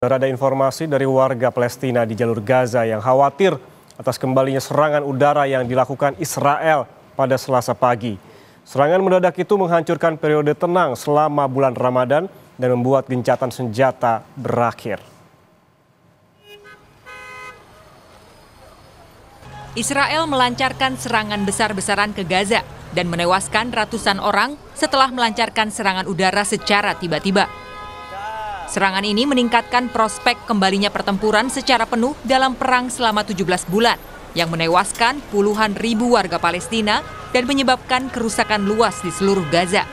Ada informasi dari warga Palestina di jalur Gaza yang khawatir atas kembalinya serangan udara yang dilakukan Israel pada Selasa pagi. Serangan mendadak itu menghancurkan periode tenang selama bulan Ramadan dan membuat gencatan senjata berakhir. Israel melancarkan serangan besar-besaran ke Gaza dan menewaskan ratusan orang setelah melancarkan serangan udara secara tiba-tiba. Serangan ini meningkatkan prospek kembalinya pertempuran secara penuh dalam perang selama 17 bulan yang menewaskan puluhan ribu warga Palestina dan menyebabkan kerusakan luas di seluruh Gaza.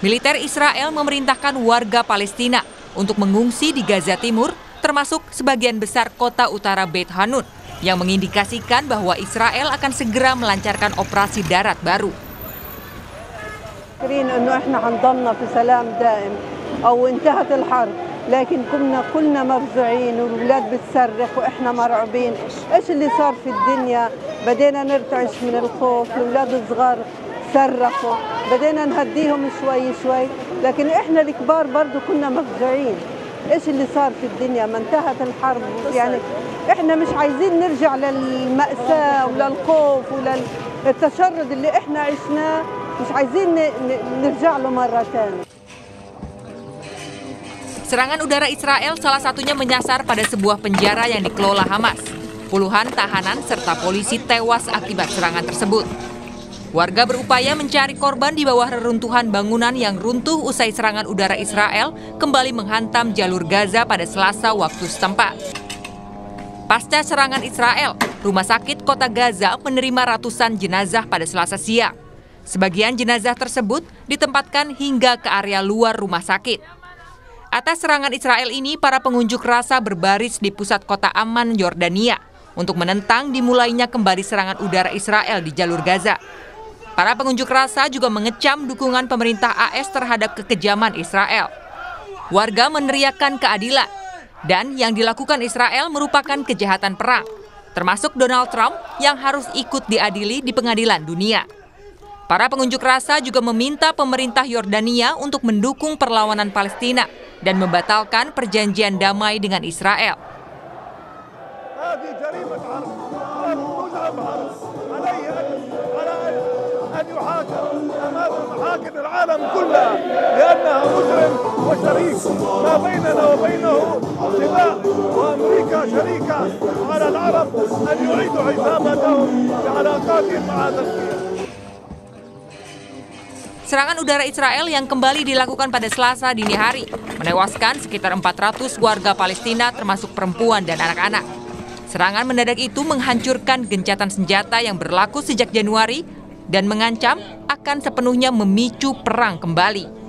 Militer Israel memerintahkan warga Palestina untuk mengungsi di Gaza Timur, termasuk sebagian besar kota utara Beit Hanun, yang mengindikasikan bahwa Israel akan segera melancarkan operasi darat baru. أو انتهت الحرب لكن كنا مفزوعين والولاد بتصرخ وإحنا مرعوبين إيش اللي صار في الدنيا بدينا نرتعش من الخوف الولاد الصغار صرخوا بدينا نهديهم شوي شوي لكن إحنا الكبار برضو كنا مفزوعين إيش اللي صار في الدنيا ما انتهت الحرب يعني إحنا مش عايزين نرجع للمأساة وللخوف وللتشرد اللي إحنا عشناه مش عايزين نرجع له مرة ثانية. Serangan udara Israel salah satunya menyasar pada sebuah penjara yang dikelola Hamas. Puluhan tahanan serta polisi tewas akibat serangan tersebut. Warga berupaya mencari korban di bawah reruntuhan bangunan yang runtuh usai serangan udara Israel kembali menghantam jalur Gaza pada Selasa waktu setempat. Pasca serangan Israel, rumah sakit kota Gaza menerima ratusan jenazah pada Selasa siang. Sebagian jenazah tersebut ditempatkan hingga ke area luar rumah sakit. Atas serangan Israel ini, para pengunjuk rasa berbaris di pusat kota Amman, Yordania, untuk menentang dimulainya kembali serangan udara Israel di jalur Gaza. Para pengunjuk rasa juga mengecam dukungan pemerintah AS terhadap kekejaman Israel. Warga meneriakkan keadilan, dan yang dilakukan Israel merupakan kejahatan perang, termasuk Donald Trump yang harus ikut diadili di pengadilan dunia. Para pengunjuk rasa juga meminta pemerintah Yordania untuk mendukung perlawanan Palestina dan membatalkan perjanjian damai dengan Israel. Serangan udara Israel yang kembali dilakukan pada Selasa dini hari menewaskan sekitar 400 warga Palestina termasuk perempuan dan anak-anak. Serangan mendadak itu menghancurkan gencatan senjata yang berlaku sejak Januari dan mengancam akan sepenuhnya memicu perang kembali.